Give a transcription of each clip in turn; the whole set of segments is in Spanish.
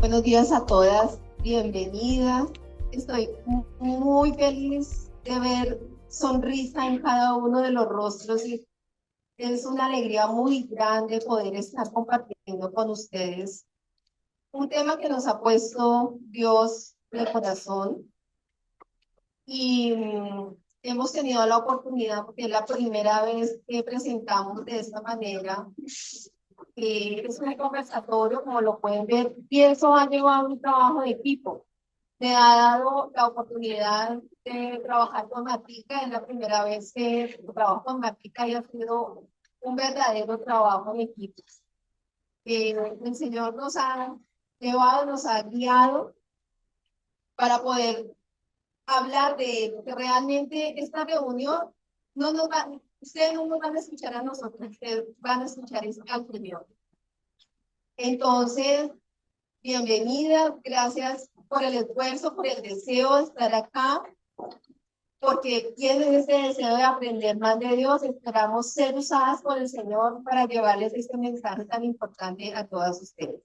Buenos días a todas, bienvenidas. Estoy muy feliz de ver sonrisa en cada uno de los rostros y es una alegría muy grande poder estar compartiendo con ustedes un tema que nos ha puesto Dios en el corazón y hemos tenido la oportunidad, porque es la primera vez que presentamos de esta manera. Es un conversatorio, como lo pueden ver, y eso ha llevado un trabajo de equipo. Me ha dado la oportunidad de trabajar con Matica, es la primera vez que trabajo con Matica y ha sido un verdadero trabajo en equipo. El Señor nos ha llevado, nos ha guiado para poder hablar de que realmente esta reunión no nos va, ustedes no nos van a escuchar a nosotros, ustedes van a escuchar al Señor. Entonces, bienvenida, gracias por el esfuerzo, por el deseo de estar acá, porque tienen ese deseo de aprender más de Dios. Esperamos ser usadas por el Señor para llevarles este mensaje tan importante a todas ustedes.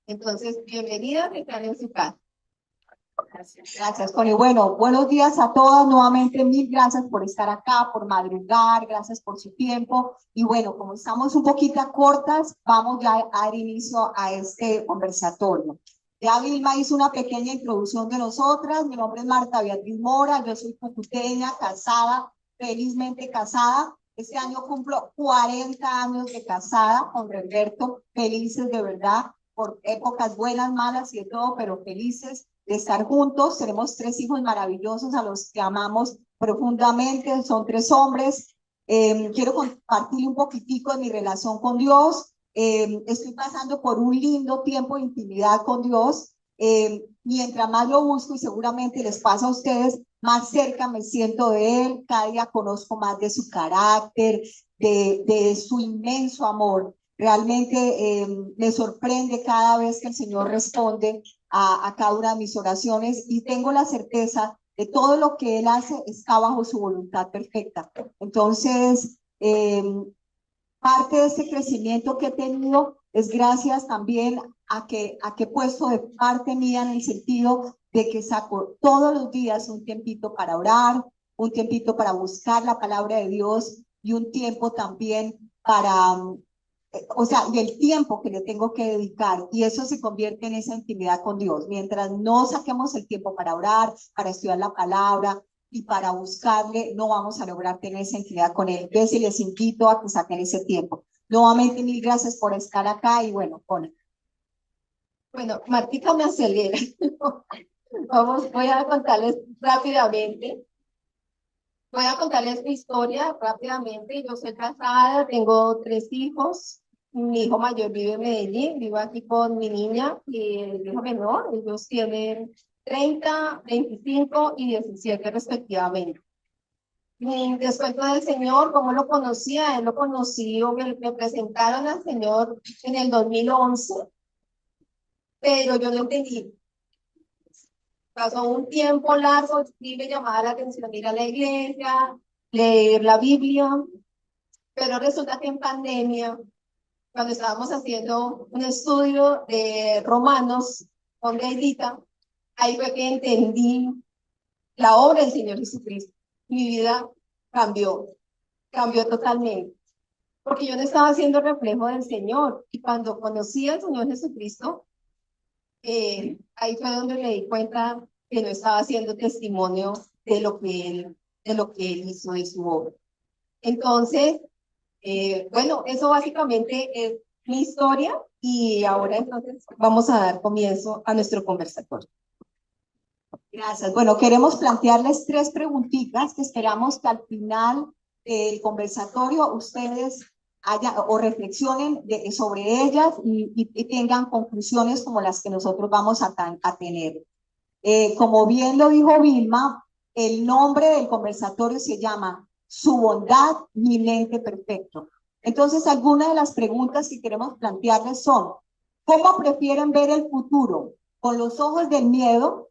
Entonces, bienvenidas, están en su casa. Gracias, Connie. Bueno, buenos días a todas. Nuevamente, mil gracias por estar acá, por madrugar, gracias por su tiempo. Y bueno, como estamos un poquito cortas, vamos ya a dar inicio a este conversatorio. Ya Vilma hizo una pequeña introducción de nosotras. Mi nombre es Marta Beatriz Mora, yo soy cucuteña, casada, felizmente casada. Este año cumplo 40 años de casada con Roberto, felices de verdad, por épocas buenas, malas y de todo, pero felices de estar juntos. Tenemos 3 hijos maravillosos a los que amamos profundamente, son 3 hombres. Quiero compartir un poquitico de mi relación con Dios. Estoy pasando por un lindo tiempo de intimidad con Dios. Mientras más lo busco, y seguramente les pasa a ustedes, más cerca me siento de Él. Cada día conozco más de su carácter, de su inmenso amor. Realmente me sorprende cada vez que el Señor responde a cada una de mis oraciones, y tengo la certeza de todo lo que Él hace está bajo su voluntad perfecta. Entonces, parte de este crecimiento que he tenido es gracias también a que he puesto de parte mía, en el sentido de que saco todos los días un tiempito para orar, un tiempito para buscar la palabra de Dios, y un tiempo también para o sea, y el tiempo que le tengo que dedicar, y eso se convierte en esa intimidad con Dios. Mientras no saquemos el tiempo para orar, para estudiar la palabra y para buscarle, no vamos a lograr tener esa intimidad con Él. Entonces, les invito a que saquen ese tiempo. Nuevamente, mil gracias por estar acá, y bueno, Bueno, Martica me acelera. Voy a contarles rápidamente. Voy a contarles mi historia rápidamente. Yo soy casada, tengo 3 hijos. Mi hijo mayor vive en Medellín, vivo aquí con mi niña y el hijo menor. Ellos tienen 30, 25 y 17 respectivamente. Les cuento del Señor, cómo lo conocía. Él lo conocí, o me presentaron al Señor en el 2011, pero yo no entendí. Pasó un tiempo largo, sí me llamaba la atención ir a la iglesia, leer la Biblia, pero resulta que en pandemia, cuando estábamos haciendo un estudio de Romanos con Gaidita, ahí fue que entendí la obra del Señor Jesucristo. Mi vida cambió totalmente, porque yo no estaba siendo reflejo del Señor, y cuando conocí al Señor Jesucristo, ahí fue donde me di cuenta que no estaba haciendo testimonio de lo que él hizo, de su obra. Entonces, bueno, eso básicamente es mi historia, y ahora entonces vamos a dar comienzo a nuestro conversatorio. gracias. Bueno, queremos plantearles 3 preguntitas que esperamos que al final del conversatorio ustedes o reflexionen sobre ellas, y tengan conclusiones como las que nosotros vamos a tener. Como bien lo dijo Vilma, el nombre del conversatorio se llama Su bondad, mi lente perfecto. Entonces, algunas de las preguntas que queremos plantearles son: ¿cómo prefieren ver el futuro? ¿Con los ojos del miedo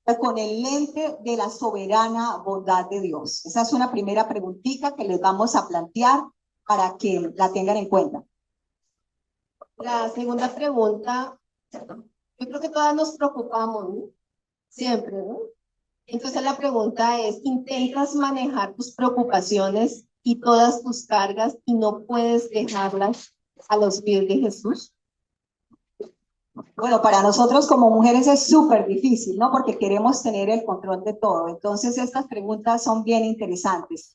o con el lente de la soberana bondad de Dios? Esa es una primera preguntita que les vamos a plantear para que la tengan en cuenta. La segunda pregunta, perdón, Yo creo que todas nos preocupamos, ¿no? Siempre, ¿no? Entonces la pregunta es, ¿intentas manejar tus preocupaciones y todas tus cargas y no puedes dejarlas a los pies de Jesús? Bueno, para nosotros como mujeres es súper difícil, ¿no? Porque queremos tener el control de todo. Entonces, estas preguntas son bien interesantes.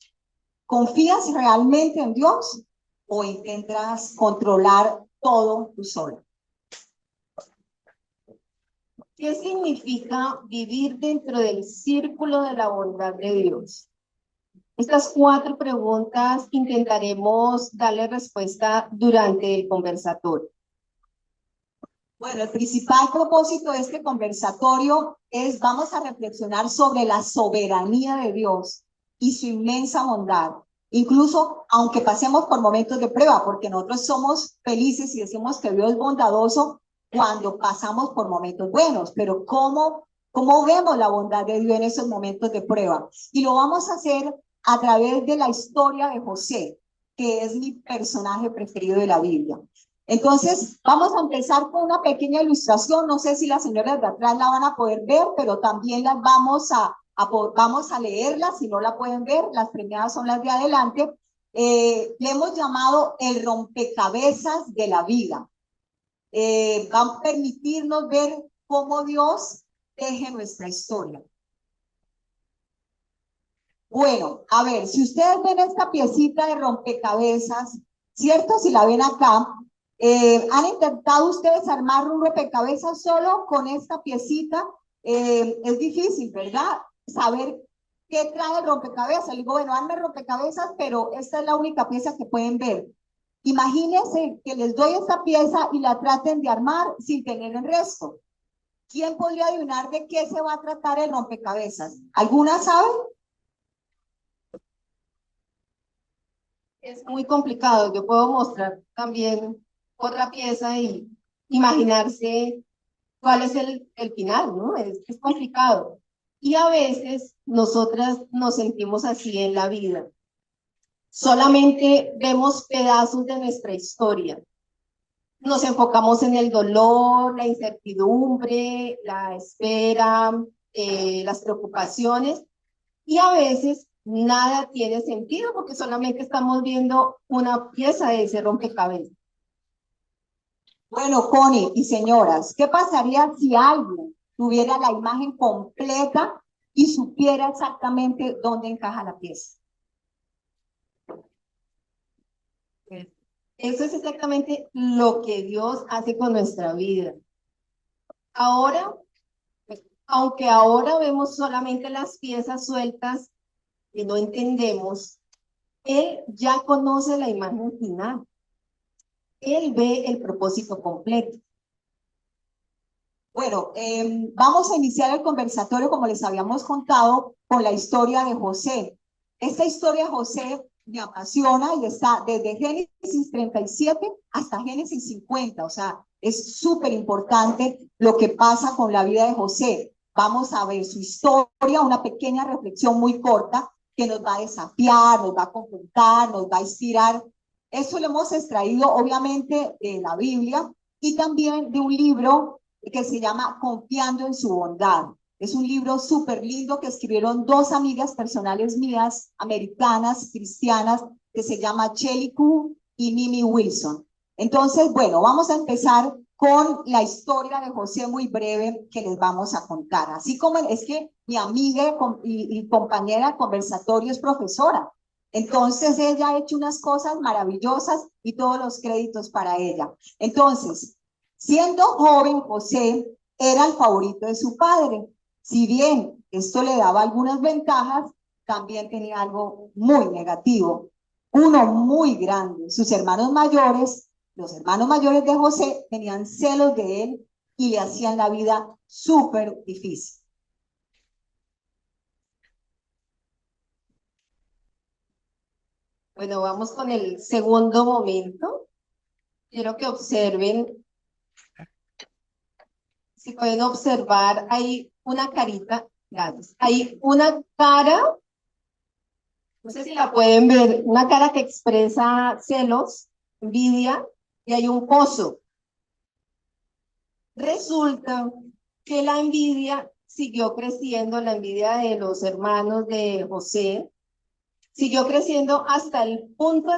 ¿Confías realmente en Dios o intentas controlar todo tú sola? ¿Qué significa vivir dentro del círculo de la bondad de Dios? Estas 4 preguntas intentaremos darle respuesta durante el conversatorio. Bueno, el principal propósito de este conversatorio es, vamos a reflexionar sobre la soberanía de Dios y su inmensa bondad. Incluso aunque pasemos por momentos de prueba, porque nosotros somos felices y decimos que Dios es bondadoso cuando pasamos por momentos buenos, pero ¿cómo vemos la bondad de Dios en esos momentos de prueba? Y lo vamos a hacer a través de la historia de José, que es mi personaje preferido de la Biblia. Entonces, vamos a empezar con una pequeña ilustración. No sé si las señoras de atrás la van a poder ver, pero también las vamos a leerlas. Si no la pueden ver, las premiadas son las de adelante. Le hemos llamado el rompecabezas de la vida. Va a permitirnos ver cómo Dios teje nuestra historia. Bueno, a ver, si ustedes ven esta piecita de rompecabezas, ¿cierto? Si la ven acá, ¿han intentado ustedes armar un rompecabezas solo con esta piecita? Es difícil, ¿verdad? Saber qué trae el rompecabezas. Le digo, bueno, arme rompecabezas, pero esta es la única pieza que pueden ver. Imagínense que les doy esta pieza y la traten de armar sin tener el resto. ¿Quién podría adivinar de qué se va a tratar el rompecabezas? ¿Alguna sabe? Es muy complicado. Yo puedo mostrar también otra pieza y imaginarse cuál es el final, ¿no? Es complicado. Y a veces nosotras nos sentimos así en la vida. Solamente vemos pedazos de nuestra historia. Nos enfocamos en el dolor, la incertidumbre, la espera, las preocupaciones, y a veces nada tiene sentido porque solamente estamos viendo una pieza de ese rompecabezas. Bueno, Connie y señoras, ¿qué pasaría si alguien tuviera la imagen completa y supiera exactamente dónde encaja la pieza? Eso es exactamente lo que Dios hace con nuestra vida. Ahora, pues, aunque ahora vemos solamente las piezas sueltas que no entendemos, Él ya conoce la imagen final. Él ve el propósito completo. Bueno, vamos a iniciar el conversatorio, como les habíamos contado, con la historia de José. Esta historia de José me apasiona y está desde Génesis 37 hasta Génesis 50. O sea, es súper importante lo que pasa con la vida de José. Vamos a ver su historia, una pequeña reflexión muy corta que nos va a desafiar, nos va a confrontar, nos va a inspirar. Eso lo hemos extraído obviamente de la Biblia y también de un libro que se llama Confiando en su bondad. Es un libro súper lindo que escribieron 2 amigas personales mías, americanas, cristianas, que se llama Shelley Kuhn y Mimi Wilson. Entonces, bueno, vamos a empezar con la historia de José muy breve que les vamos a contar. Así como es que mi amiga y compañera de conversatorio es profesora. Entonces, ella ha hecho unas cosas maravillosas y todos los créditos para ella. Entonces, siendo joven, José era el favorito de su padre. Si bien esto le daba algunas ventajas, también tenía algo muy negativo. Uno muy grande. Sus hermanos mayores, los hermanos mayores de José, tenían celos de él y le hacían la vida súper difícil. Bueno, vamos con el segundo momento. Quiero que observen, si pueden observar, hay una carita, gracias. Hay una cara, no sé si la pueden ver, una cara que expresa celos, envidia, y hay un pozo. Resulta que la envidia siguió creciendo, la envidia de los hermanos de José, siguió creciendo hasta el punto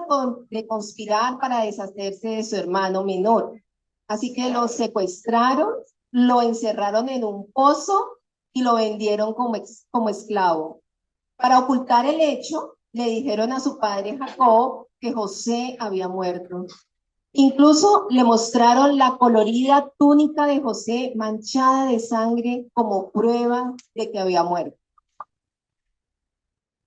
de conspirar para deshacerse de su hermano menor. Así que lo secuestraron, lo encerraron en un pozo y lo vendieron como esclavo. Para ocultar el hecho, le dijeron a su padre Jacob que José había muerto. Incluso le mostraron la colorida túnica de José manchada de sangre como prueba de que había muerto.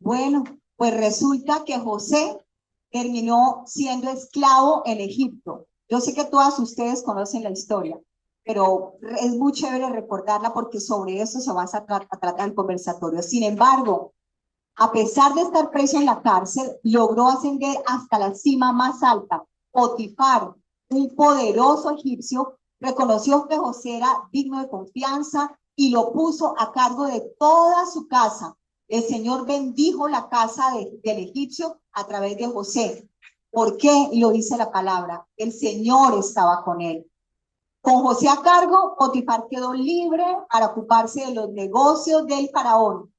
Bueno, pues resulta que José terminó siendo esclavo en Egipto. Yo sé que todas ustedes conocen la historia, pero es muy chévere recordarla porque sobre eso se va a tratar el conversatorio. Sin embargo, a pesar de estar preso en la cárcel, logró ascender hasta la cima más alta. Potifar, un poderoso egipcio, reconoció que José era digno de confianza y lo puso a cargo de toda su casa. El Señor bendijo la casa del egipcio a través de José. ¿Por qué? Y lo dice la palabra. El Señor estaba con él. Con José a cargo, Potifar quedó libre para ocuparse de los negocios del faraón.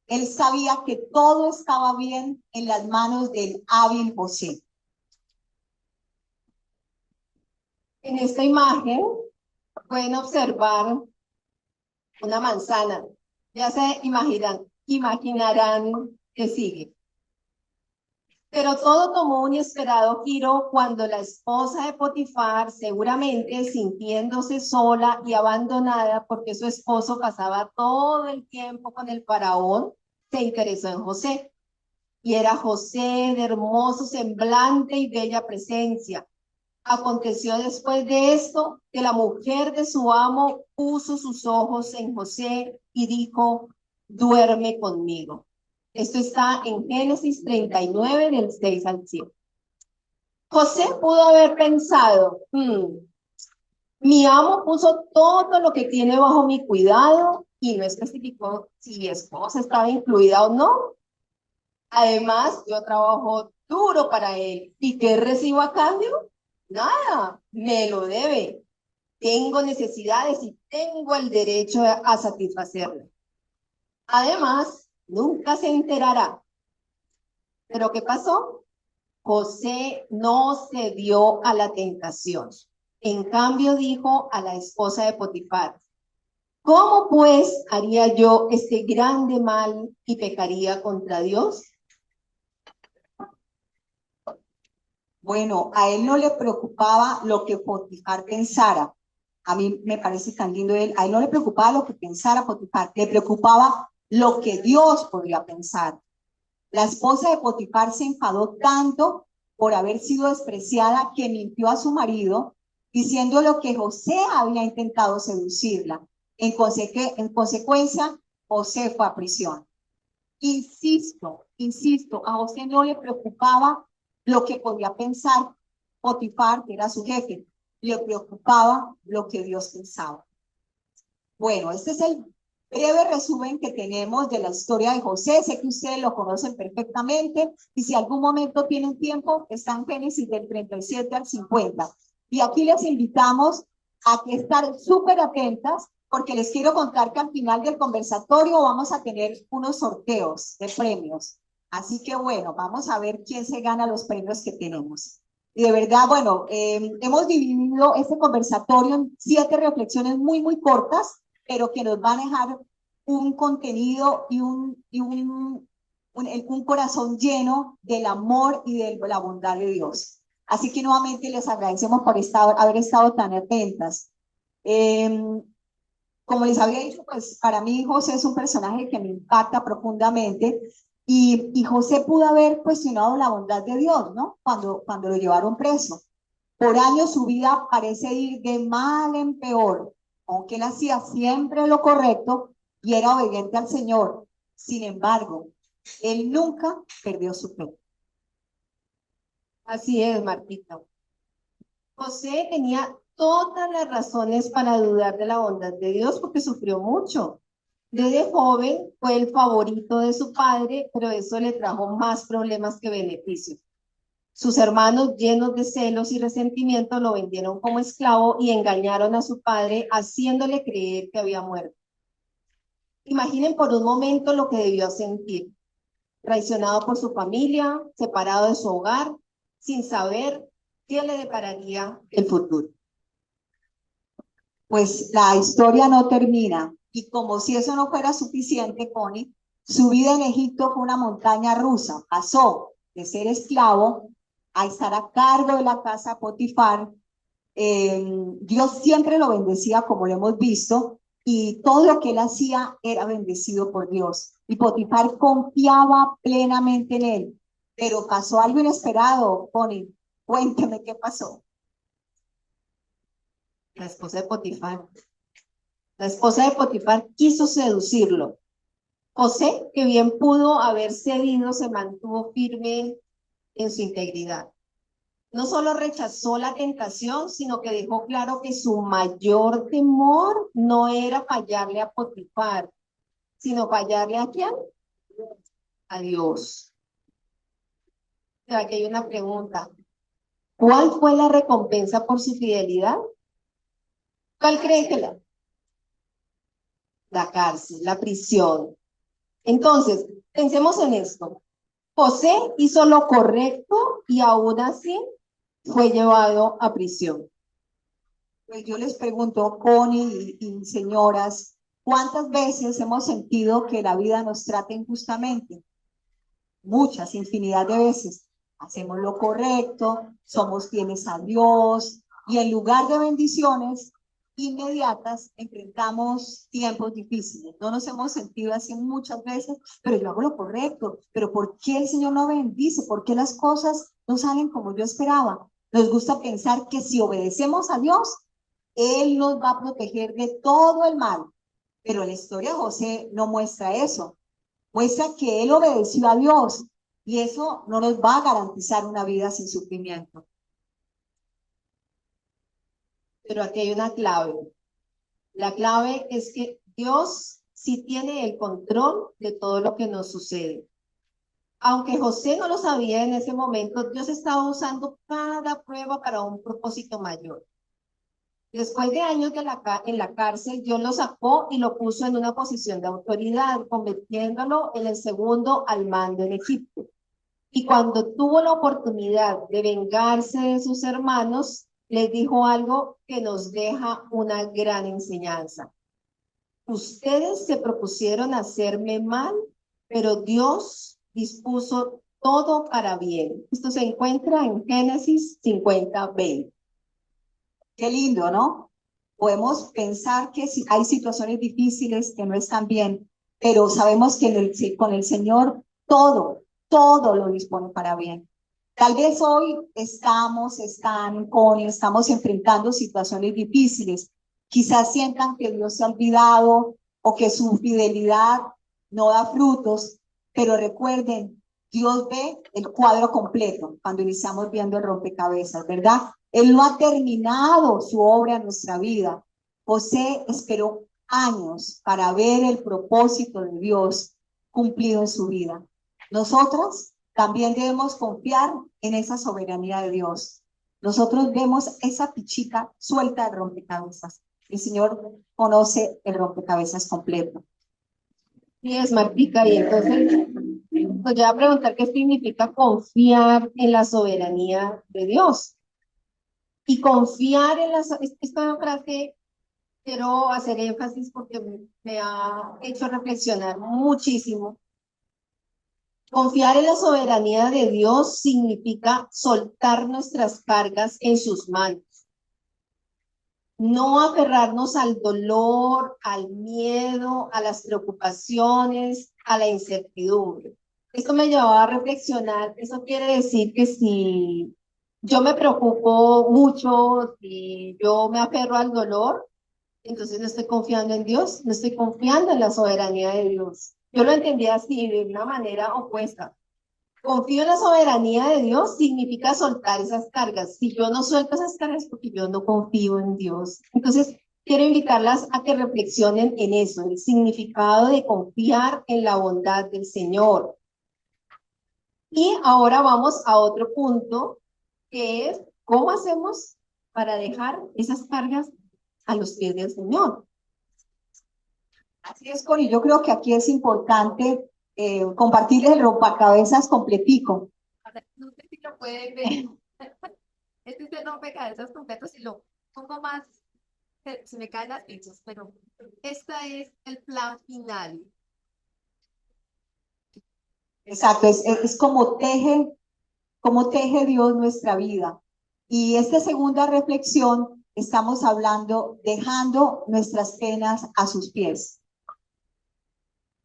Él sabía que todo estaba bien en las manos del hábil José. En esta imagen pueden observar una manzana. Ya se imaginarán que sigue. Pero todo tomó un inesperado giro cuando la esposa de Potifar, seguramente sintiéndose sola y abandonada porque su esposo pasaba todo el tiempo con el faraón, se interesó en José. Y era José de hermoso semblante y bella presencia. Aconteció después de esto que la mujer de su amo puso sus ojos en José y dijo, duerme conmigo. Esto está en Génesis 39, del 6 al 7. José pudo haber pensado, mi amo puso todo lo que tiene bajo mi cuidado y no especificó si mi esposa estaba incluida o no. Además, yo trabajo duro para él. ¿Y qué recibo a cambio? Nada, me lo debe. Tengo necesidades y tengo el derecho a satisfacerlas. Además, nunca se enterará. ¿Pero qué pasó? José no cedió a la tentación. En cambio, dijo a la esposa de Potifar, ¿cómo pues haría yo este grande mal y pecaría contra Dios? Bueno, a él no le preocupaba lo que Potifar pensara. A mí me parece tan lindo él. A él no le preocupaba lo que pensara Potifar, le preocupaba lo que Dios podría pensar. La esposa de Potifar se enfadó tanto por haber sido despreciada que mintió a su marido diciendo lo que José había intentado seducirla. En consecuencia, José fue a prisión. Insisto, a José no le preocupaba lo que podía pensar Potifar, que era su jefe, le preocupaba lo que Dios pensaba. Bueno, este es el breve resumen que tenemos de la historia de José. Sé que ustedes lo conocen perfectamente y si algún momento tienen tiempo, está en Génesis del 37 al 50. Y aquí les invitamos a que estar súper atentas porque les quiero contar que al final del conversatorio vamos a tener unos sorteos de premios. Así que bueno, vamos a ver quién se gana los premios que tenemos. Y de verdad, bueno, hemos dividido este conversatorio en 7 reflexiones muy cortas, pero que nos van a dejar un contenido y un corazón lleno del amor y de la bondad de Dios. Así que nuevamente les agradecemos por haber estado tan atentas. Como les había dicho, pues para mí José es un personaje que me impacta profundamente y José pudo haber cuestionado la bondad de Dios, ¿no? Cuando lo llevaron preso. Por años su vida parece ir de mal en peor, aunque él hacía siempre lo correcto y era obediente al Señor. Sin embargo, él nunca perdió su fe. Así es, Martita. José tenía todas las razones para dudar de la bondad de Dios porque sufrió mucho. Desde joven fue el favorito de su padre, pero eso le trajo más problemas que beneficios. Sus hermanos, llenos de celos y resentimiento, lo vendieron como esclavo y engañaron a su padre, haciéndole creer que había muerto. Imaginen por un momento lo que debió sentir, traicionado por su familia, separado de su hogar, sin saber qué le depararía el futuro. Pues la historia no termina. Y como si eso no fuera suficiente, Connie, su vida en Egipto fue una montaña rusa. Pasó de ser esclavo a estar a cargo de la casa de Potifar. Dios siempre lo bendecía, como lo hemos visto, y todo lo que él hacía era bendecido por Dios. Y Potifar confiaba plenamente en él. Pero pasó algo inesperado, Connie. Cuéntame qué pasó. La esposa de Potifar. La esposa de Potifar quiso seducirlo. José, que bien pudo haber cedido, se mantuvo firme en su integridad. No solo rechazó la tentación, sino que dejó claro que su mayor temor no era fallarle a Potifar, sino fallarle ¿a quién? A Dios. O sea, aquí hay una pregunta. ¿Cuál fue la recompensa por su fidelidad? ¿Cuál creen que la cárcel, la prisión? Entonces, pensemos en esto. José hizo lo correcto y aún así fue llevado a prisión. Pues yo les pregunto, Connie y señoras, ¿cuántas veces hemos sentido que la vida nos trata injustamente? Muchas, infinidad de veces. Hacemos lo correcto, somos fieles a Dios y en lugar de bendiciones inmediatas enfrentamos tiempos difíciles. No nos hemos sentido así muchas veces, pero yo hago lo correcto. Pero ¿por qué el Señor no bendice? ¿Por qué las cosas no salen como yo esperaba? Nos gusta pensar que si obedecemos a Dios, Él nos va a proteger de todo el mal. Pero la historia de José no muestra eso. Muestra que él obedeció a Dios y eso no nos va a garantizar una vida sin sufrimiento. Pero aquí hay una clave. La clave es que Dios sí tiene el control de todo lo que nos sucede. Aunque José no lo sabía en ese momento, Dios estaba usando cada prueba para un propósito mayor. Después de años en la cárcel, Dios lo sacó y lo puso en una posición de autoridad, convirtiéndolo en el segundo al mando en Egipto. Y cuando tuvo la oportunidad de vengarse de sus hermanos, les dijo algo que nos deja una gran enseñanza. Ustedes se propusieron hacerme mal, pero Dios dispuso todo para bien. Esto se encuentra en Génesis 50:20. Qué lindo, ¿no? Podemos pensar que hay situaciones difíciles que no están bien, pero sabemos que con el Señor todo lo dispone para bien. Tal vez hoy estamos enfrentando situaciones difíciles. Quizás sientan que Dios se ha olvidado o que su fidelidad no da frutos, pero recuerden, Dios ve el cuadro completo cuando iniciamos viendo el rompecabezas, ¿verdad? Él no ha terminado su obra en nuestra vida. José esperó años para ver el propósito de Dios cumplido en su vida. Nosotras también debemos confiar en esa soberanía de Dios. Nosotros vemos esa fichita suelta de rompecabezas. El Señor conoce el rompecabezas completo. Sí, es Martica, y entonces pues ya a preguntar qué significa confiar en la soberanía de Dios. Y confiar en esta frase quiero hacer énfasis porque me ha hecho reflexionar muchísimo. Confiar en la soberanía de Dios significa soltar nuestras cargas en sus manos. No aferrarnos al dolor, al miedo, a las preocupaciones, a la incertidumbre. Esto me llevó a reflexionar. Eso quiere decir que si yo me preocupo mucho, si yo me aferro al dolor, entonces no estoy confiando en Dios, no estoy confiando en la soberanía de Dios. Yo lo entendí así, de una manera opuesta. Confío en la soberanía de Dios significa soltar esas cargas. Si yo no suelto esas cargas, porque yo no confío en Dios. Entonces, quiero invitarlas a que reflexionen en eso, el significado de confiar en la bondad del Señor. Y ahora vamos a otro punto, que es cómo hacemos para dejar esas cargas a los pies del Señor. Así es, Cori. Yo creo que aquí es importante compartirles el rompecabezas completico. No sé si lo pueden ver. Este es el rompecabezas completo, si lo pongo más, se me caen las fichas, pero esta es el plan final. Exacto, es como teje Dios nuestra vida. Y esta segunda reflexión, estamos hablando, dejando nuestras penas a sus pies.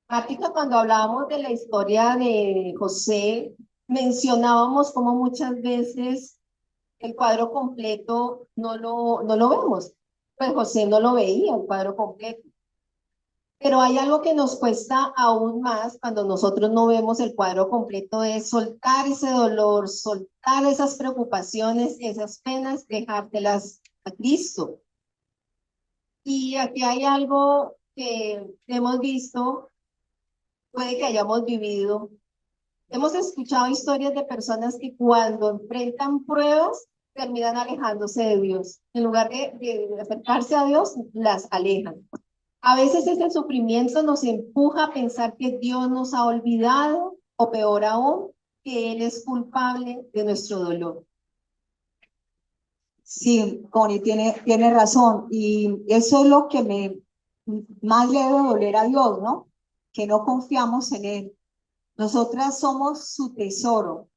Martica, cuando hablábamos de la historia de José, mencionábamos como muchas veces el cuadro completo no lo vemos. Pues José no lo veía, el cuadro completo. Pero hay algo que nos cuesta aún más cuando nosotros no vemos el cuadro completo, es soltar ese dolor, soltar esas preocupaciones, esas penas, dejártelas a Cristo. Y aquí hay algo que hemos visto, puede que hayamos vivido. Hemos escuchado historias de personas que cuando enfrentan pruebas terminan alejándose de Dios. En lugar de acercarse a Dios, las alejan. A veces ese sufrimiento nos empuja a pensar que Dios nos ha olvidado o peor aún, que Él es culpable de nuestro dolor. Sí, Connie tiene razón. Y eso es lo que más le debe doler a Dios, ¿no? Que no confiamos en Él. Nosotras somos su tesoro,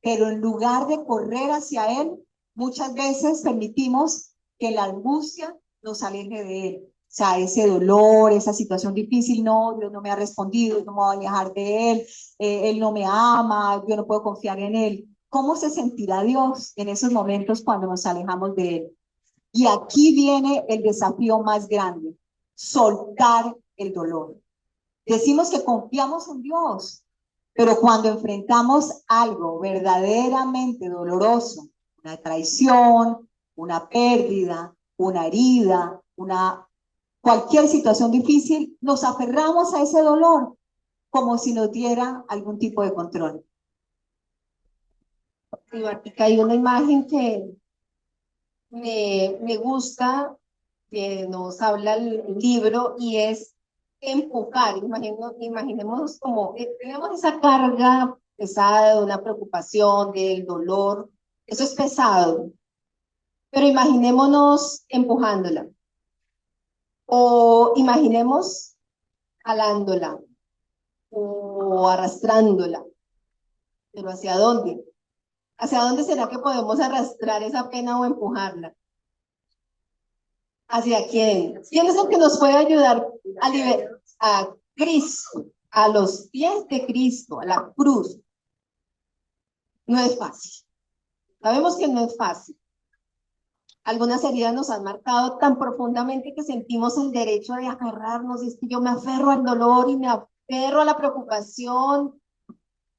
pero en lugar de correr hacia Él, muchas veces permitimos que la angustia nos aleje de Él. O sea, ese dolor, esa situación difícil, no, Dios no me ha respondido, no me voy a alejar de Él no me ama, yo no puedo confiar en Él. ¿Cómo se sentirá Dios en esos momentos cuando nos alejamos de Él? Y aquí viene el desafío más grande, soltar el dolor. Decimos que confiamos en Dios, pero cuando enfrentamos algo verdaderamente doloroso, una traición, una pérdida, una herida, cualquier situación difícil, nos aferramos a ese dolor como si nos diera algún tipo de control. Y Martica, hay una imagen que me gusta, que nos habla el libro, y es empujar. Imaginemos como tenemos esa carga pesada de una preocupación, del dolor, eso es pesado, pero imaginémonos empujándola, o imaginemos jalándola, o arrastrándola, pero ¿hacia dónde? ¿Hacia dónde será que podemos arrastrar esa pena o empujarla? ¿Hacia quién? ¿Quién es el que nos puede ayudar a Cristo, a los pies de Cristo, a la cruz? No es fácil. Sabemos que no es fácil. Algunas heridas nos han marcado tan profundamente que sentimos el derecho de aferrarnos. Es que yo me aferro al dolor y me aferro a la preocupación,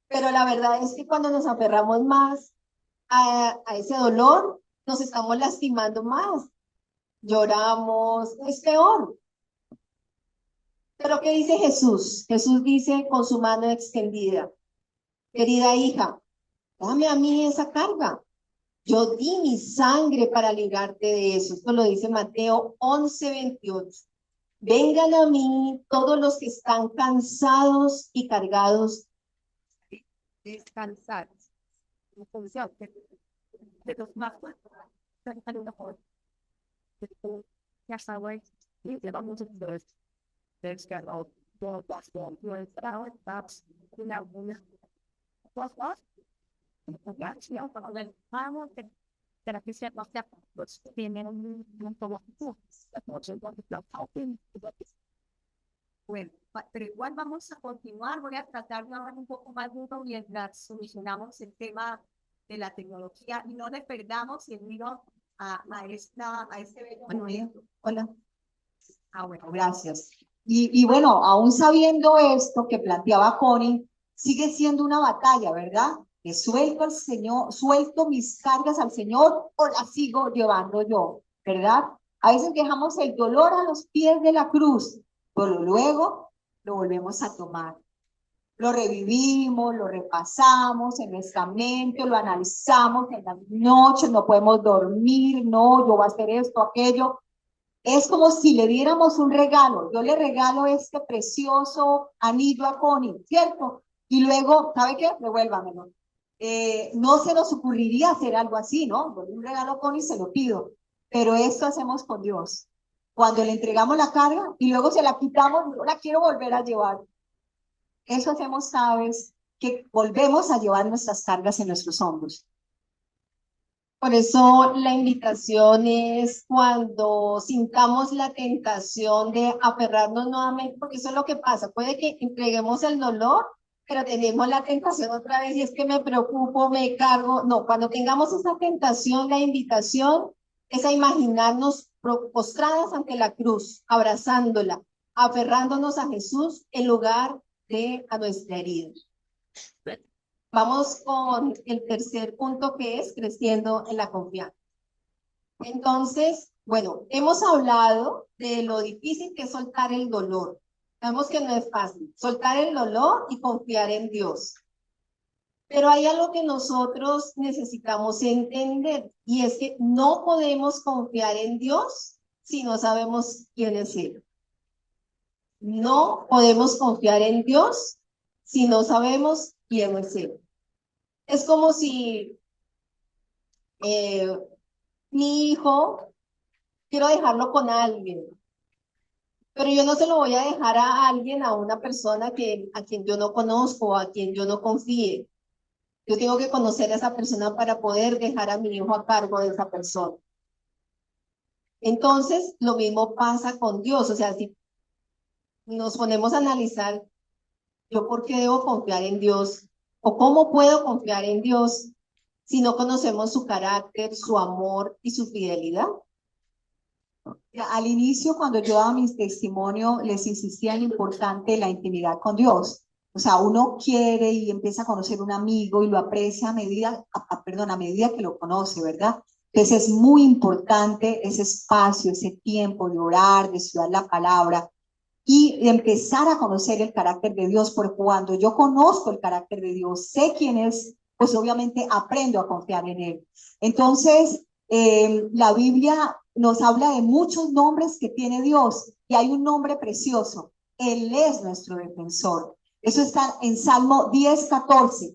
pero la verdad es que cuando nos aferramos más a ese dolor, nos estamos lastimando más. Lloramos, es peor. Pero ¿qué dice Jesús? Jesús dice con su mano extendida, querida hija, dame a mí esa carga. Yo di mi sangre para librarte de eso. Esto lo dice Mateo 11:28. Vengan a mí todos los que están cansados y cargados. Descansados. De los más fuertes. Ya sabes, le vamos a ver. There's got all the basketball players out, that's una plus plus. That's the other than power that I can set myself, but tienen un trabajo. Bueno, pero igual vamos a continuar, voy a tratar de hablar un poco más duro mientras solucionamos el tema de la tecnología y no le perdamos el miro a este Bueno, hola. Bueno, gracias. Y bueno, aún sabiendo esto que planteaba Connie, sigue siendo una batalla, ¿verdad? Que suelto al Señor, suelto mis cargas al Señor o las sigo llevando yo, ¿verdad? A veces dejamos el dolor a los pies de la cruz, pero luego lo volvemos a tomar. lo revivimos, lo repasamos en nuestra mente, lo analizamos en las noches, no podemos dormir, no, yo voy a hacer esto, aquello. Es como si le diéramos un regalo. Yo le regalo este precioso anillo a Connie, ¿cierto? Y luego, ¿sabe qué? Devuélvamelo. No se nos ocurriría hacer algo así, ¿no? Yo le un regalo a Connie y se lo pido. Pero esto hacemos con Dios. Cuando le entregamos la carga y luego se la quitamos, no la quiero volver a llevar. Eso hacemos, ¿sabes? Que volvemos a llevar nuestras cargas en nuestros hombros. Por eso la invitación es cuando sintamos la tentación de aferrarnos nuevamente, porque eso es lo que pasa. Puede que entreguemos el dolor, pero tenemos la tentación otra vez y es que me preocupo, me cargo. No, cuando tengamos esa tentación, la invitación es a imaginarnos postradas ante la cruz, abrazándola, aferrándonos a Jesús en lugar de a nuestra herida. Vamos con el tercer punto que es creciendo en la confianza. Entonces, bueno, hemos hablado de lo difícil que es soltar el dolor. Sabemos que no es fácil, soltar el dolor y confiar en Dios. Pero hay algo que nosotros necesitamos entender y es que no podemos confiar en Dios si no sabemos quién es Él. No podemos confiar en Dios si no sabemos quién es Él. Es como si mi hijo, quiero dejarlo con alguien, pero yo no se lo voy a dejar a alguien, a una persona a quien yo no conozco, a quien yo no confíe. Yo tengo que conocer a esa persona para poder dejar a mi hijo a cargo de esa persona. Entonces, lo mismo pasa con Dios. O sea, si nos ponemos a analizar, ¿yo por qué debo confiar en Dios? ¿O cómo puedo confiar en Dios si no conocemos su carácter, su amor y su fidelidad? Al inicio, cuando yo daba mi testimonio, les insistía en lo importante de la intimidad con Dios. O sea, uno quiere y empieza a conocer un amigo y lo aprecia a medida que lo conoce, ¿verdad? Entonces es muy importante ese espacio, ese tiempo de orar, de estudiar la palabra y de empezar a conocer el carácter de Dios, porque cuando yo conozco el carácter de Dios, sé quién es, pues obviamente aprendo a confiar en Él. Entonces, la Biblia nos habla de muchos nombres que tiene Dios y hay un nombre precioso. Él es nuestro defensor. Eso está en Salmo 10:14.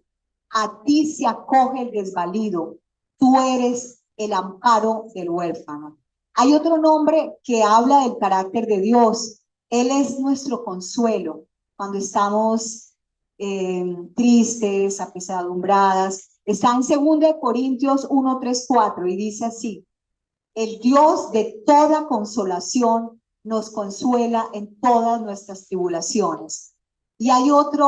A ti se acoge el desvalido. Tú eres el amparo del huérfano. Hay otro nombre que habla del carácter de Dios. Él es nuestro consuelo cuando estamos tristes, apesadumbradas. Está en 2 Corintios 1, 3, 4 y dice así: el Dios de toda consolación nos consuela en todas nuestras tribulaciones. Y hay otra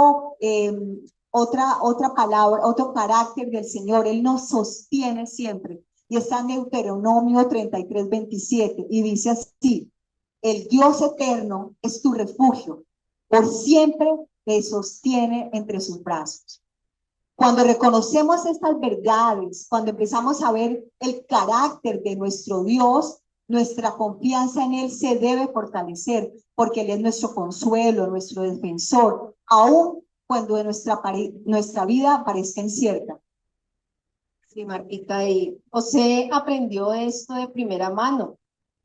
palabra, otro carácter del Señor. Él nos sostiene siempre. Y está en Deuteronomio 33, 27 y dice así: el Dios eterno es tu refugio, por siempre te sostiene entre sus brazos. Cuando reconocemos estas verdades, cuando empezamos a ver el carácter de nuestro Dios, nuestra confianza en Él se debe fortalecer, porque Él es nuestro consuelo, nuestro defensor, aun cuando nuestra vida parezca incierta. Sí, Marquita, y José aprendió esto de primera mano.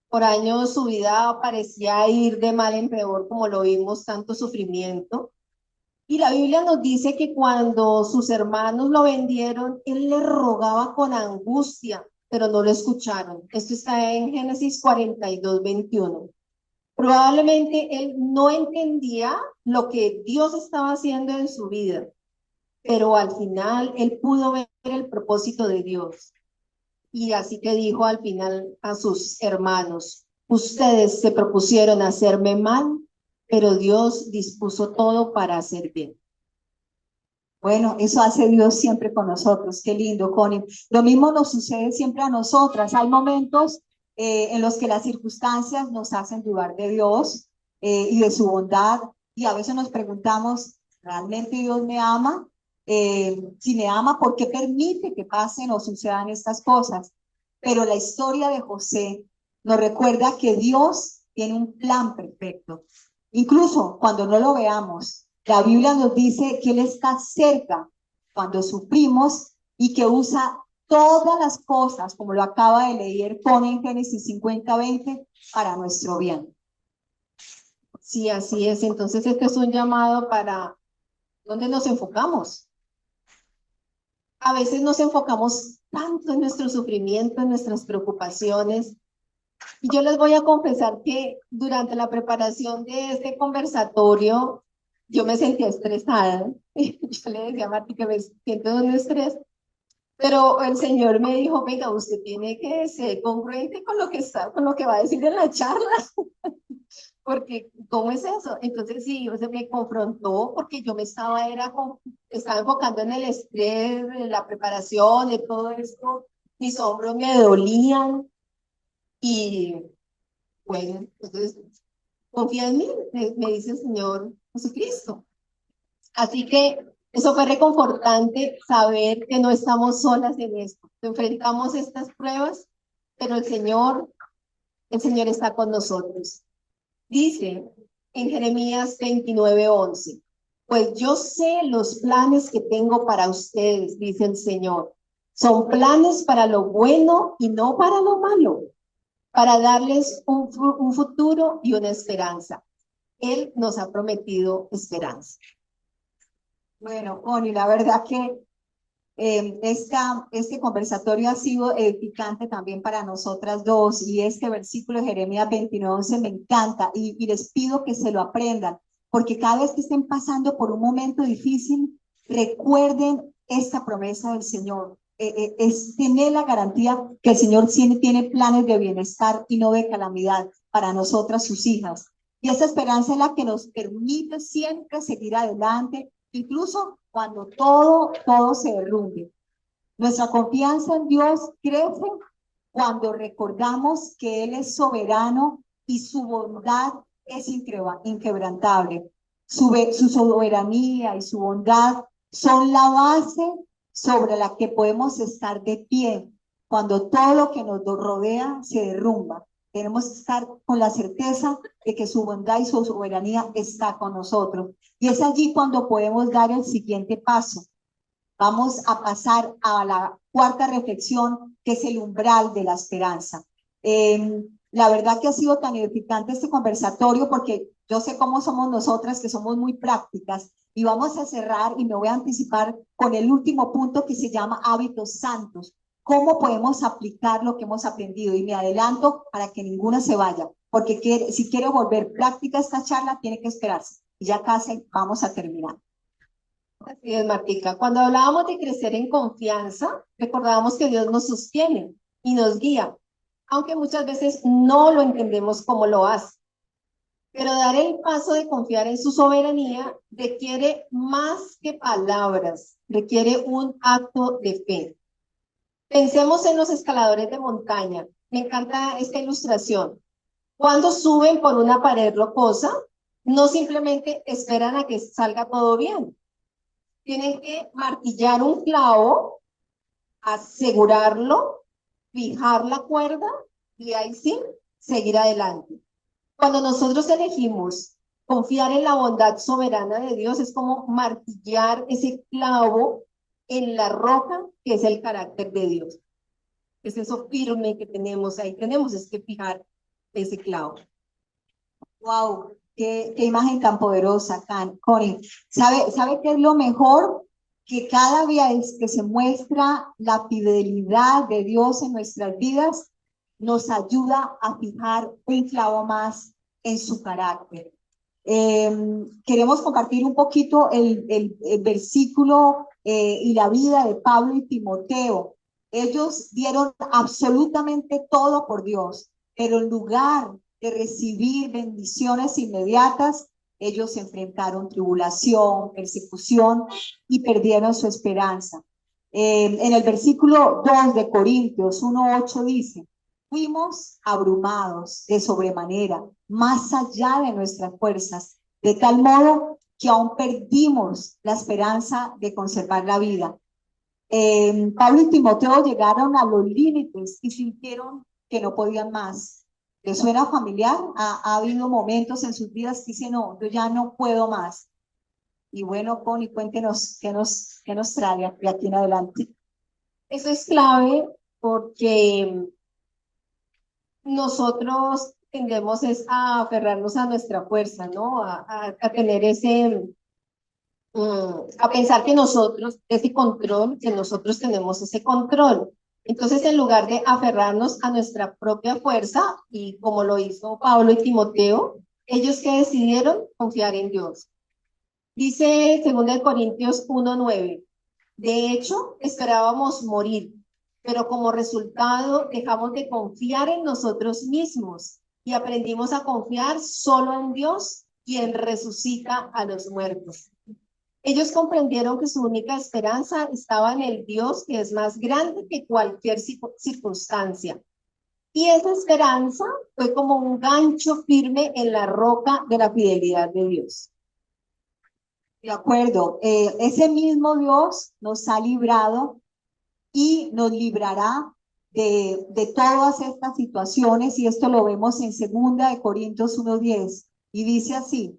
Por años su vida parecía ir de mal en peor, como lo vimos, tanto sufrimiento. Y la Biblia nos dice que cuando sus hermanos lo vendieron, él le rogaba con angustia, pero no lo escucharon. Esto está en Génesis 42, 21. Probablemente él no entendía lo que Dios estaba haciendo en su vida, pero al final él pudo ver el propósito de Dios. Y así que dijo al final a sus hermanos: ustedes se propusieron hacerme mal, pero Dios dispuso todo para hacer bien. Bueno, eso hace Dios siempre con nosotros. Qué lindo, Connie. Lo mismo nos sucede siempre a nosotras. Hay momentos en los que las circunstancias nos hacen dudar de Dios y de su bondad. Y a veces nos preguntamos, ¿realmente Dios me ama? Si me ama, ¿por qué permite que pasen o sucedan estas cosas? Pero la historia de José nos recuerda que Dios tiene un plan perfecto. Incluso cuando no lo veamos, La Biblia nos dice que Él está cerca cuando sufrimos y que usa todas las cosas, como lo acaba de leer con en Génesis 50:20, para nuestro bien. Sí, así es. Entonces, este es un llamado para ¿dónde nos enfocamos? A veces nos enfocamos tanto en nuestro sufrimiento, en nuestras preocupaciones. Y yo les voy a confesar que durante la preparación de este conversatorio, yo me sentía estresada. Yo le decía a Martí que me siento en un estrés, pero el Señor me dijo, venga, usted tiene que ser congruente con lo que está, con lo que va a decir en la charla, porque ¿cómo es eso? Entonces sí, o sea, me confrontó porque yo me estaba enfocando en el estrés, de la preparación, de todo esto, mis hombros me dolían y bueno, entonces confía en mí, me dice el Señor Jesucristo. Así que eso fue reconfortante saber que no estamos solas en esto. Enfrentamos estas pruebas, pero el Señor está con nosotros. Dice en Jeremías 29:11, pues yo sé los planes que tengo para ustedes, dice el Señor. Son planes para lo bueno y no para lo malo, para darles un futuro y una esperanza. Él nos ha prometido esperanza. Bueno, Connie, la verdad que este conversatorio ha sido edificante también para nosotras dos y este versículo de Jeremías 29:11 me encanta y les pido que se lo aprendan porque cada vez que estén pasando por un momento difícil, recuerden esta promesa del Señor. Es tener la garantía que el Señor tiene planes de bienestar y no de calamidad para nosotras, sus hijas. Y esa esperanza es la que nos permite siempre seguir adelante, incluso cuando todo se derrumbe. Nuestra confianza en Dios crece cuando recordamos que Él es soberano y su bondad es inquebrantable. Su soberanía y su bondad son la base sobre la que podemos estar de pie cuando todo lo que nos rodea se derrumba. Tenemos que estar con la certeza de que su bondad y su soberanía está con nosotros. Y es allí cuando podemos dar el siguiente paso. Vamos a pasar a la cuarta reflexión, que es el umbral de la esperanza. La verdad que ha sido tan edificante este conversatorio porque yo sé cómo somos nosotras, que somos muy prácticas, y vamos a cerrar y me voy a anticipar con el último punto que se llama hábitos santos. ¿Cómo podemos aplicar lo que hemos aprendido? Y me adelanto para que ninguna se vaya, porque si quiere volver práctica esta charla, tiene que esperarse. Y ya casi vamos a terminar. Así es, Martica. Cuando hablábamos de crecer en confianza, recordábamos que Dios nos sostiene y nos guía, aunque muchas veces no lo entendemos como lo hace. Pero dar el paso de confiar en su soberanía requiere más que palabras, requiere un acto de fe. Pensemos en los escaladores de montaña. Me encanta esta ilustración. Cuando suben por una pared rocosa, no simplemente esperan a que salga todo bien. Tienen que martillar un clavo, asegurarlo, fijar la cuerda y ahí sí, seguir adelante. Cuando nosotros elegimos confiar en la bondad soberana de Dios, es como martillar ese clavo en la roca que es el carácter de Dios. Es eso firme que tenemos ahí. Tenemos es que fijar ese clavo. Wow, qué imagen tan poderosa, Connie. ¿Sabe qué es lo mejor? Que cada vez que se muestra la fidelidad de Dios en nuestras vidas, nos ayuda a fijar un clavo más en su carácter. Queremos compartir un poquito el versículo y la vida de Pablo y Timoteo. Ellos dieron absolutamente todo por Dios, pero en lugar de recibir bendiciones inmediatas, ellos enfrentaron tribulación, persecución y perdieron su esperanza. En el versículo 2 de Corintios 1:8 dice, fuimos abrumados de sobremanera, más allá de nuestras fuerzas, de tal modo que aún perdimos la esperanza de conservar la vida. Pablo y Timoteo llegaron a los límites y sintieron que no podían más. ¿Les suena familiar? Ha habido momentos en sus vidas que dicen, no, yo ya no puedo más. Y bueno, Connie, cuéntenos qué nos trae de aquí en adelante. Eso es clave porque nosotros tendemos es a aferrarnos a nuestra fuerza, ¿no? A tener a pensar que nosotros, ese control, que nosotros tenemos ese control. Entonces, en lugar de aferrarnos a nuestra propia fuerza, y como lo hizo Pablo y Timoteo, ellos que decidieron confiar en Dios. Dice 2 Corintios 1:9, de hecho, esperábamos morir, pero como resultado dejamos de confiar en nosotros mismos y aprendimos a confiar solo en Dios, quien resucita a los muertos. Ellos comprendieron que su única esperanza estaba en el Dios que es más grande que cualquier circunstancia. Y esa esperanza fue como un gancho firme en la roca de la fidelidad de Dios. De acuerdo, ese mismo Dios nos ha librado y nos librará de todas estas situaciones, y esto lo vemos en 2 Corintios 1:10, y dice así: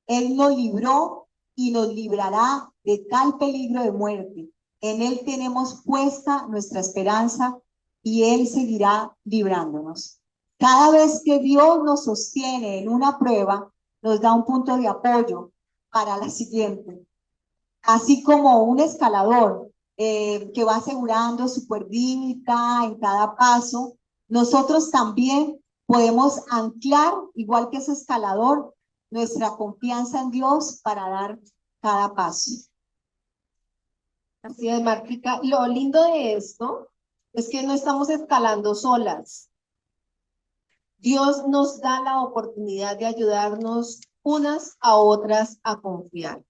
Él nos libró y nos librará de tal peligro de muerte. En Él tenemos puesta nuestra esperanza y Él seguirá librándonos. Cada vez que Dios nos sostiene en una prueba, nos da un punto de apoyo para la siguiente. Así como un escalador que va asegurando su cuerdita en cada paso, nosotros también podemos anclar, igual que ese escalador, nuestra confianza en Dios para dar cada paso. Así es, Martica. Lo lindo de esto es que no estamos escalando solas. Dios nos da la oportunidad de ayudarnos unas a otras a confiar.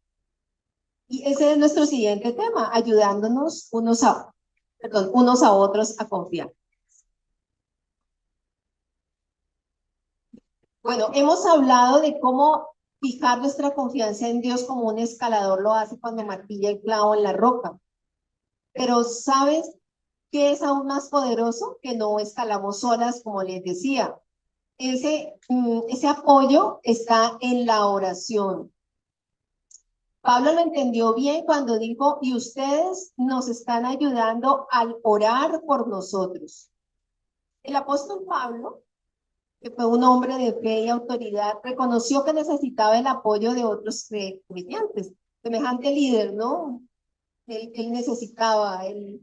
Y ese es nuestro siguiente tema, ayudándonos unos a otros a confiar. Bueno, hemos hablado de cómo fijar nuestra confianza en Dios como un escalador lo hace cuando martilla el clavo en la roca. Pero ¿sabes qué es aún más poderoso? Que no escalamos solas, como les decía. Ese apoyo está en la oración. Pablo lo entendió bien cuando dijo, y ustedes nos están ayudando al orar por nosotros. El apóstol Pablo, que fue un hombre de fe y autoridad, reconoció que necesitaba el apoyo de otros creyentes, semejante líder, ¿no? Él necesitaba, él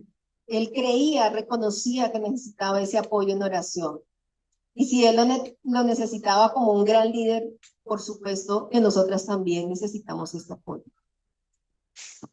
creía, reconocía que necesitaba ese apoyo en oración. Y si él lo necesitaba como un gran líder, por supuesto que nosotras también necesitamos este apoyo.